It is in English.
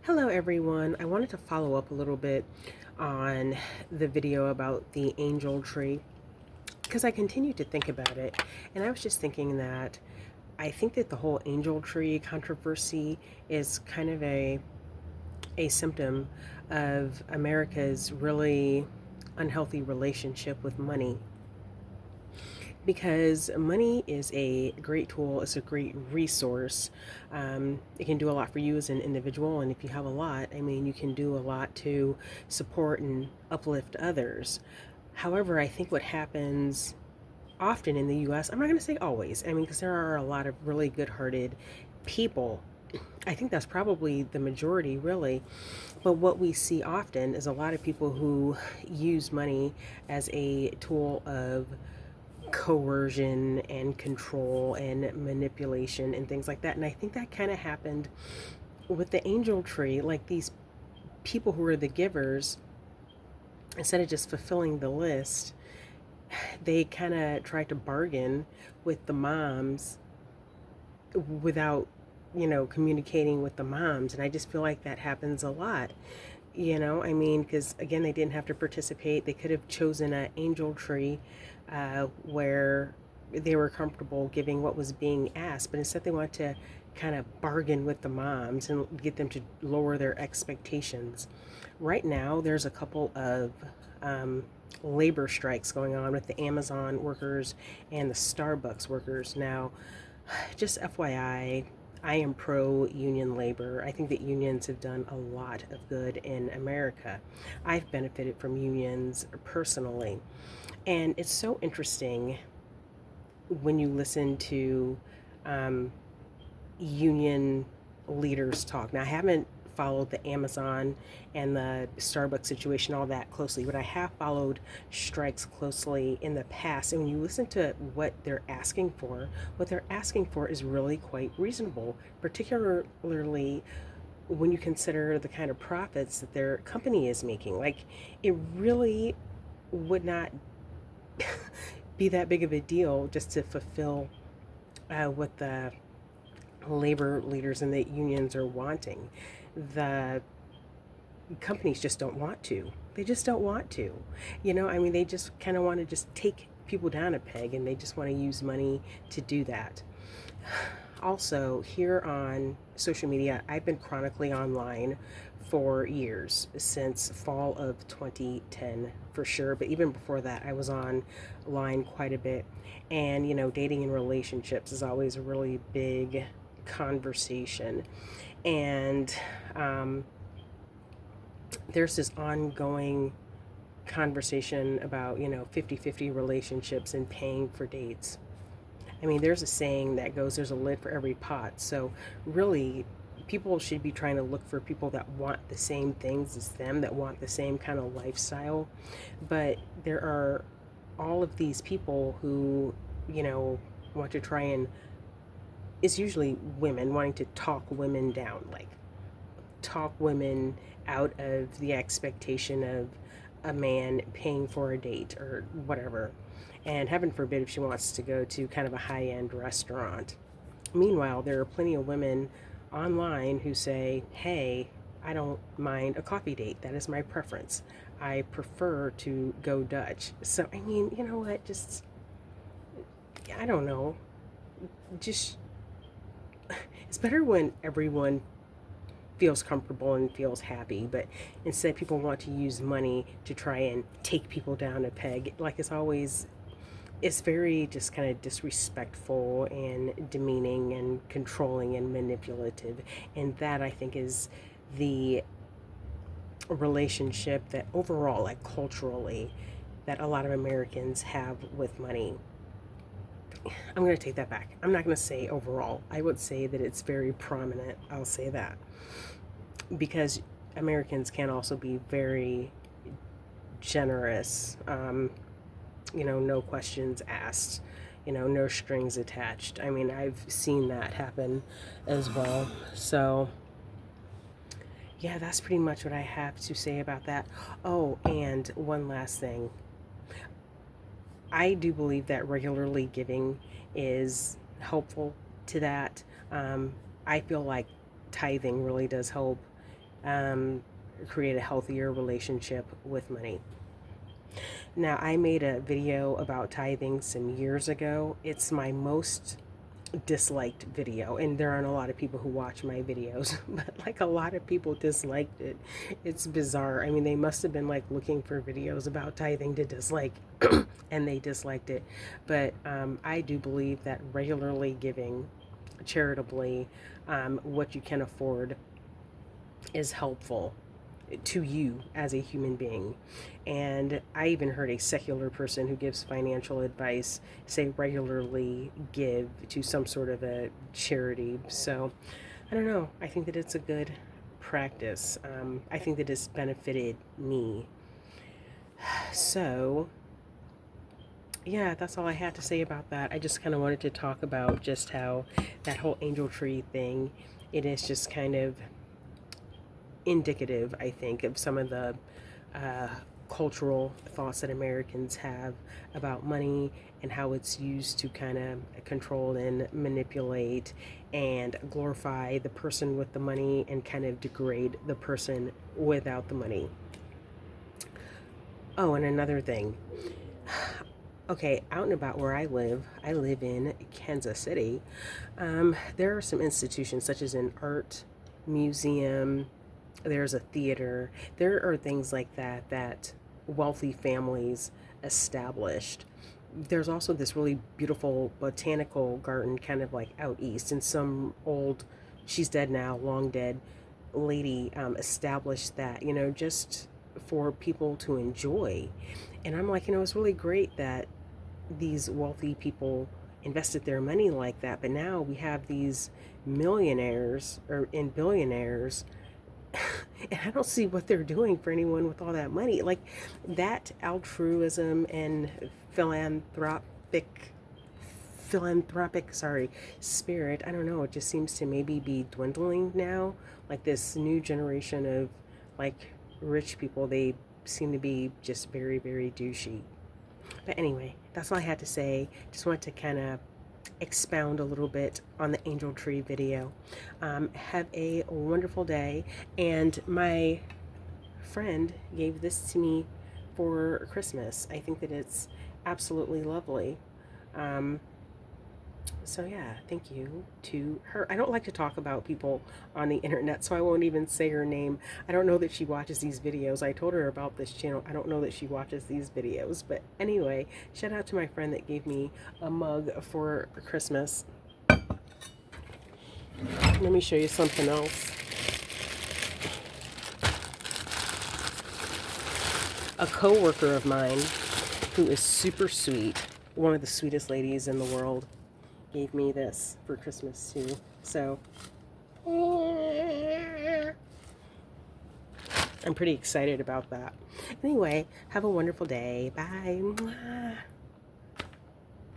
Hello everyone. I wanted to follow up a little bit on the video about the angel tree because I continue to think about it, and I was just thinking that I think that the whole angel tree controversy is kind of a symptom of America's really unhealthy relationship with money, because money is a great tool, it's a great resource. It can do a lot for you as an individual, and if you have a lot, I mean, you can do a lot to support and uplift others. However, I think what happens often in the US, I'm not going to say always, I mean, because there are a lot of really good hearted people. I think that's probably the majority, really. But what we see often is a lot of people who use money as a tool of coercion and control and manipulation and things like that. And I think that kind of happened with the angel tree. Like, these people who are the givers, instead of just fulfilling the list, they kind of tried to bargain with the moms without, communicating with the moms. And I just feel like that happens a lot. I mean, because again, they didn't have to participate. They could have chosen an angel tree where they were comfortable giving what was being asked, but instead they want to kind of bargain with the moms and get them to lower their expectations. Right now, there's a couple of labor strikes going on with the Amazon workers and the Starbucks workers. Now, just FYI, I am pro union labor. I think that unions have done a lot of good in America. I've benefited from unions personally. And it's so interesting when you listen to um, union leaders talk. Now, I haven't followed the Amazon and the Starbucks situation all that closely, but I have followed strikes closely in the past. And when you listen to what they're asking for is really quite reasonable, particularly when you consider the kind of profits that their company is making. Like, it really would not be that big of a deal just to fulfill what the labor leaders and the unions are wanting. The companies just don't want to. They just don't want to. I mean, they just kind of want to just take people down a peg, and they just want to use money to do that. Also, here on social media, I've been chronically online for years, since fall of 2010 for sure. But even before that, I was online quite a bit. And, dating and relationships is always a really big conversation. And there's this ongoing conversation about, 50-50 relationships and paying for dates. I mean, there's a saying that goes, there's a lid for every pot. So really, people should be trying to look for people that want the same things as them, that want the same kind of lifestyle. But there are all of these people who, want to try and, it's usually women wanting to talk women down, like talk women out of the expectation of a man paying for a date or whatever. And heaven forbid if she wants to go to kind of a high end restaurant. Meanwhile, there are plenty of women online who say, hey, I don't mind a coffee date. That is my preference. I prefer to go Dutch. So, I mean, you know what? Just, I don't know. Just, it's better when everyone feels comfortable and feels happy, but instead people want to use money to try and take people down a peg. Like, it's very just kind of disrespectful and demeaning and controlling and manipulative. And that, I think, is the relationship that overall, like culturally, that a lot of Americans have with money. I'm going to take that back. I'm not going to say overall. I would say that it's very prominent. I'll say that. Because Americans can also be very generous. No questions asked, no strings attached. I mean, I've seen that happen as well. So, yeah, that's pretty much what I have to say about that. Oh, and one last thing. I do believe that regularly giving is helpful to that. I feel like tithing really does help create a healthier relationship with money. Now, I made a video about tithing some years ago. It's my most disliked video, and there aren't a lot of people who watch my videos, but like a lot of people disliked it. It's bizarre. I mean, they must have been like looking for videos about tithing to dislike, and they disliked it. But I do believe that regularly giving charitably what you can afford is helpful to you as a human being. And I even heard a secular person who gives financial advice say regularly give to some sort of a charity. So I don't know. I think that it's a good practice. I think that it's benefited me. So yeah, that's all I had to say about that. I just kind of wanted to talk about just how that whole angel tree thing, it is just kind of indicative, I think, of some of the uh, cultural thoughts that Americans have about money and how it's used to kind of control and manipulate and glorify the person with the money and kind of degrade the person without the money. Oh, and another thing. Okay, out and about where I live in Kansas City. There are some institutions such as an art museum, there's a theater. There are things like that that wealthy families established. There's also this really beautiful botanical garden kind of like out east, and some old, she's dead now, long dead lady established that, just for people to enjoy. And I'm like, it's really great that these wealthy people invested their money like that, but now we have these millionaires or and billionaires and I don't see what they're doing for anyone with all that money. Like that altruism and philanthropic sorry, spirit, I don't know, it just seems to maybe be dwindling now. Like this new generation of like rich people, they seem to be just very, very douchey. But anyway, that's all I had to say. Just wanted to kind of expound a little bit on the angel tree video. Have a wonderful day. And my friend gave this to me for Christmas. I think that it's absolutely lovely. Um, so yeah, thank you to her. I don't like to talk about people on the internet, so I won't even say her name. I don't know that she watches these videos. I told her about this channel. I don't know that she watches these videos. But anyway, shout out to my friend that gave me a mug for Christmas. Let me show you something else. A coworker of mine who is super sweet, one of the sweetest ladies in the world, gave me this for Christmas too. So I'm pretty excited about that. Anyway, have a wonderful day. Bye.